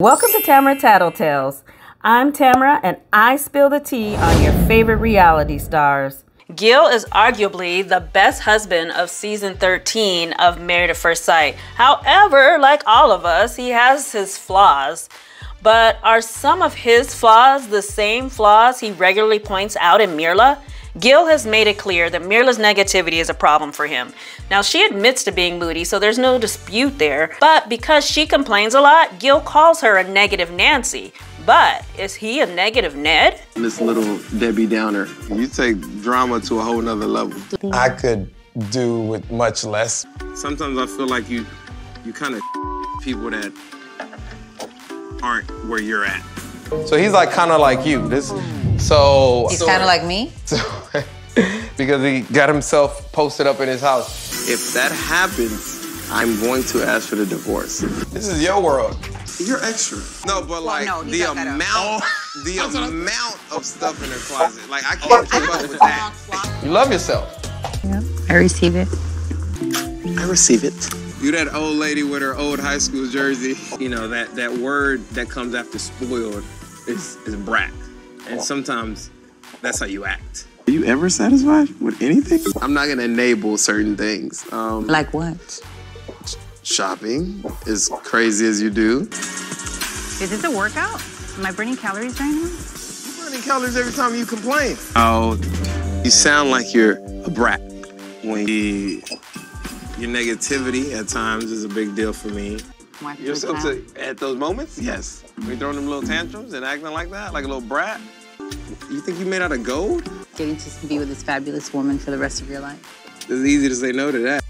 Welcome to Tamara Tattletales. I'm Tamara and I spill the tea on your favorite reality stars. Gil is arguably the best husband of season 13 of Married at First Sight. However, like all of us, he has his flaws. But are some of his flaws the same flaws he regularly points out in Myrla? Gil has made it clear that Myrla's negativity is a problem for him. Now, she admits to being moody, so there's no dispute there. But because she complains a lot, Gil calls her a negative Nancy. But is he a negative Ned? This little Debbie Downer. You take drama to a whole nother level. I could do with much less. Sometimes I feel like you kind of people that aren't where you're at. So he's like kind of like you. He's kind of like me? Because he got himself posted up in his house. If that happens, I'm going to ask for the divorce. This is your world. You're extra. No, but like the amount of stuff in her closet. Like I can't keep up with that. You love yourself. Yeah, I receive it. I receive it. You that old lady with her old high school jersey. You know, that word that comes after spoiled is brat. And sometimes that's how you act. Are you ever satisfied with anything? I'm not gonna enable certain things. Like what? Shopping, as crazy as you do. Is this a workout? Am I burning calories right now? You're burning calories every time you complain. Oh, you sound like you're a brat. When your negativity at times is a big deal for me. Yourself at those moments? Yes. When you're throwing them little tantrums and acting like that, like a little brat? You think you made out of gold? Getting to be with this fabulous woman for the rest of your life. It's easy to say no to that.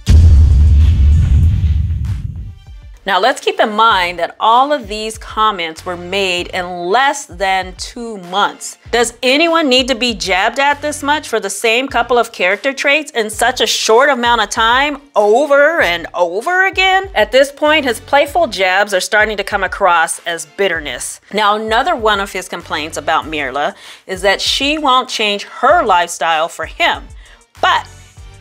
Now let's keep in mind that all of these comments were made in less than 2 months. Does anyone need to be jabbed at this much for the same couple of character traits in such a short amount of time over and over again? At this point, his playful jabs are starting to come across as bitterness. Now, another one of his complaints about Myrla is that she won't change her lifestyle for him, but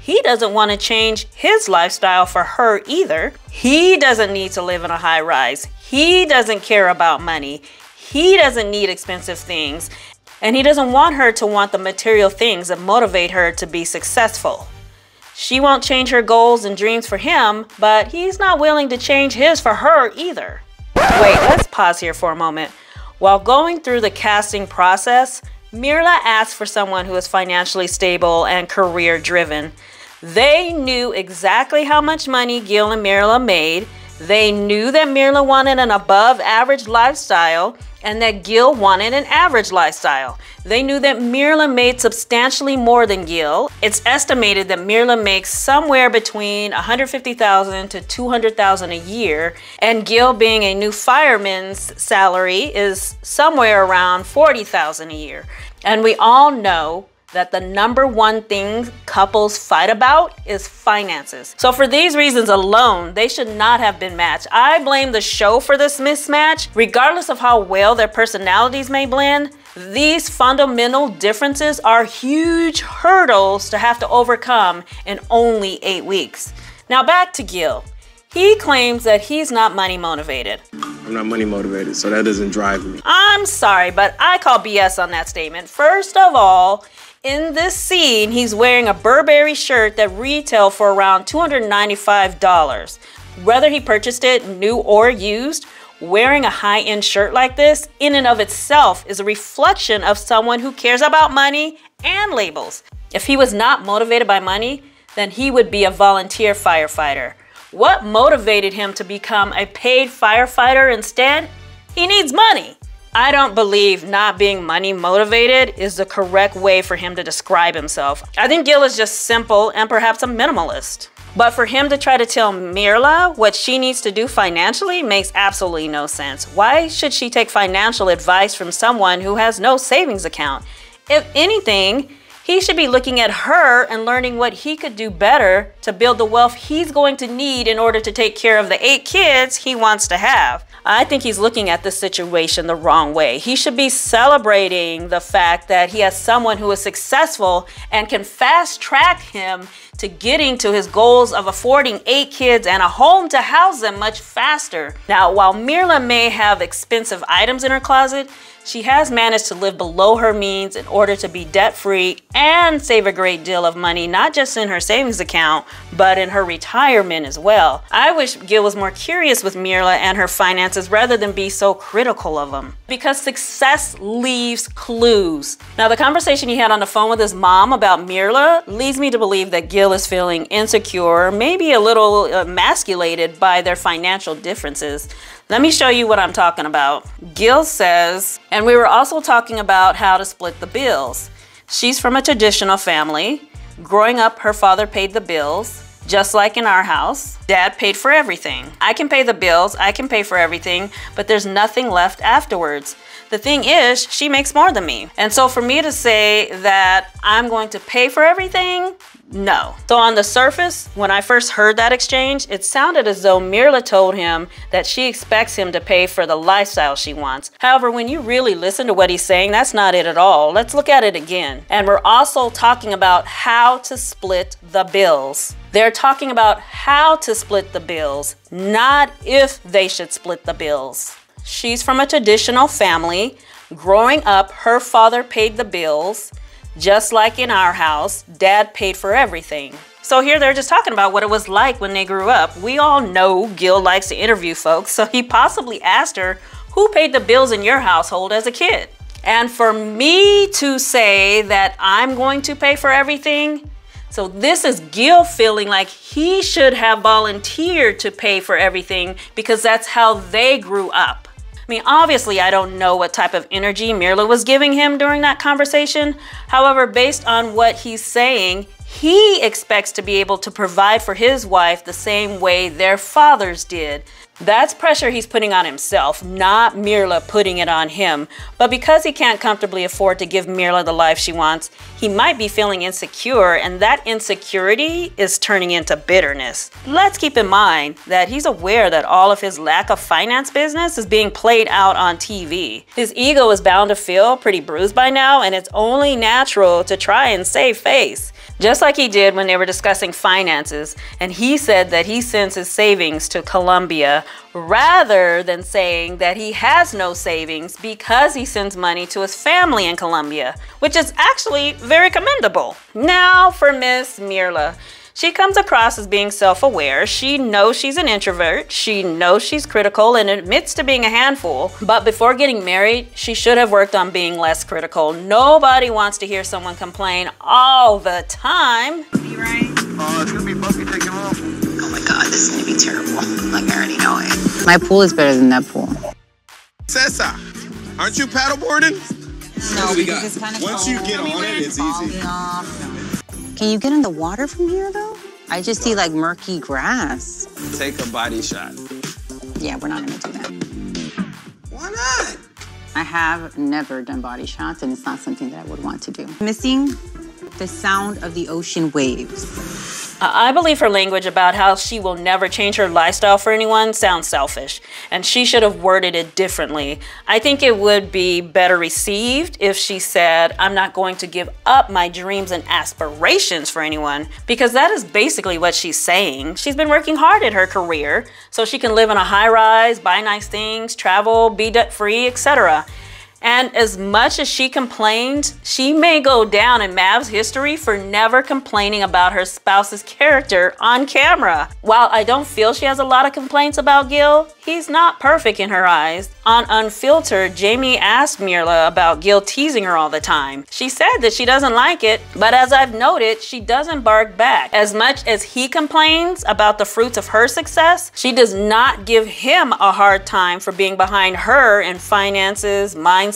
he doesn't want to change his lifestyle for her either. He doesn't need to live in a high rise. He doesn't care about money. He doesn't need expensive things. And he doesn't want her to want the material things that motivate her to be successful. She won't change her goals and dreams for him, but he's not willing to change his for her either. Wait, let's pause here for a moment. While going through the casting process, Myrla asked for someone who is financially stable and career-driven. They knew exactly how much money Gil and Myrla made. They knew that Myrla wanted an above-average lifestyle and that Gil wanted an average lifestyle. They knew that Myrla made substantially more than Gil. It's estimated that Myrla makes somewhere between $150,000 to $200,000 a year, and Gil, being a new fireman's salary, is somewhere around $40,000 a year. And we all know that the #1 thing couples fight about is finances. So for these reasons alone, they should not have been matched. I blame the show for this mismatch. Regardless of how well their personalities may blend, these fundamental differences are huge hurdles to have to overcome in only 8 weeks. Now back to Gil. He claims that he's not money motivated. I'm not money motivated, so that doesn't drive me. I'm sorry, but I call BS on that statement. First of all, in this scene, he's wearing a Burberry shirt that retailed for around $295. Whether he purchased it new or used, wearing a high-end shirt like this in and of itself is a reflection of someone who cares about money and labels. If he was not motivated by money, then he would be a volunteer firefighter. What motivated him to become a paid firefighter instead? He needs money. I don't believe not being money motivated is the correct way for him to describe himself. I think Gil is just simple and perhaps a minimalist. But for him to try to tell Myrla what she needs to do financially makes absolutely no sense. Why should she take financial advice from someone who has no savings account? If anything, he should be looking at her and learning what he could do better to build the wealth he's going to need in order to take care of the 8 kids he wants to have. I think he's looking at this situation the wrong way. He should be celebrating the fact that he has someone who is successful and can fast track him to getting to his goals of affording 8 kids and a home to house them much faster. Now, while Myrla may have expensive items in her closet, she has managed to live below her means in order to be debt-free and save a great deal of money, not just in her savings account, but in her retirement as well. I wish Gil was more curious with Myrla and her finances rather than be so critical of them, because success leaves clues. Now, the conversation he had on the phone with his mom about Myrla leads me to believe that Gil is feeling insecure, maybe a little emasculated by their financial differences. Let me show you what I'm talking about. Gil says, and we were also talking about how to split the bills. She's from a traditional family. Growing up, her father paid the bills, just like in our house. Dad paid for everything. I can pay the bills, I can pay for everything, but there's nothing left afterwards. The thing is, she makes more than me. And so for me to say that I'm going to pay for everything, no. So on the surface, when I first heard that exchange, it sounded as though Myrla told him that she expects him to pay for the lifestyle she wants. However, when you really listen to what he's saying, that's not it at all. Let's look at it again. And we're also talking about how to split the bills. They're talking about how to split the bills, not if they should split the bills. She's from a traditional family. Growing up, her father paid the bills. Just like in our house, Dad paid for everything. So here they're just talking about what it was like when they grew up. We all know Gil likes to interview folks, so he possibly asked her, who paid the bills in your household as a kid? And for me to say that I'm going to pay for everything, so this is Gil feeling like he should have volunteered to pay for everything because that's how they grew up. I mean, obviously, I don't know what type of energy Myrla was giving him during that conversation. However, based on what he's saying, he expects to be able to provide for his wife the same way their fathers did. That's pressure he's putting on himself, not Myrla putting it on him. But because he can't comfortably afford to give Myrla the life she wants, he might be feeling insecure, and that insecurity is turning into bitterness. Let's keep in mind that he's aware that all of his lack of finance business is being played out on TV. His ego is bound to feel pretty bruised by now, and it's only natural to try and save face. Just like he did when they were discussing finances, and he said that he sends his savings to Colombia rather than saying that he has no savings because he sends money to his family in Colombia, which is actually very commendable. Now for Miss Myrla. She comes across as being self-aware. She knows she's an introvert. She knows she's critical and admits to being a handful. But before getting married, she should have worked on being less critical. Nobody wants to hear someone complain all the time. Be right. It's gonna be bumpy taking off. Oh my God, this is gonna be terrible. Like, I already know it. My pool is better than that pool. Cessa, aren't you paddleboarding? No, because it's kind of Once you get on it, it's easy. Can you get in the water from here, though? I just see, like, murky grass. Take a body shot. Yeah, we're not gonna do that. Why not? I have never done body shots, and it's not something that I would want to do. Missing the sound of the ocean waves. I believe her language about how she will never change her lifestyle for anyone sounds selfish, and she should have worded it differently. I think it would be better received if she said, I'm not going to give up my dreams and aspirations for anyone, because that is basically what she's saying. She's been working hard at her career so she can live in a high-rise, buy nice things, travel, be debt-free, etc. And as much as she complained, she may go down in MAFS history for never complaining about her spouse's character on camera. While I don't feel she has a lot of complaints about Gil, he's not perfect in her eyes. On Unfiltered, Jamie asked Myrla about Gil teasing her all the time. She said that she doesn't like it, but as I've noted, she doesn't bark back. As much as he complains about the fruits of her success, she does not give him a hard time for being behind her in finances, mindset,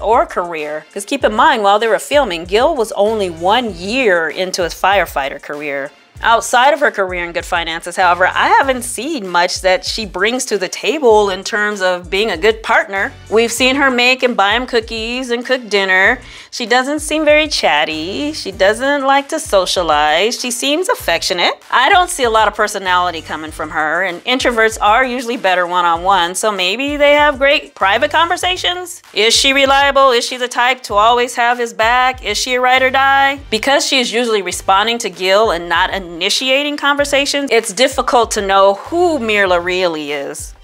or career. Because keep in mind, while they were filming, Gil was only 1 year into his firefighter career. Outside of her career and good finances, however, I haven't seen much that she brings to the table in terms of being a good partner. We've seen her make and buy him cookies and cook dinner. She doesn't seem very chatty. She doesn't like to socialize. She seems affectionate. I don't see a lot of personality coming from her, and introverts are usually better one-on-one, so maybe they have great private conversations. Is she reliable? Is she the type to always have his back? Is she a ride or die? Because she is usually responding to Gil and not initiating conversations, it's difficult to know who Myrla really is.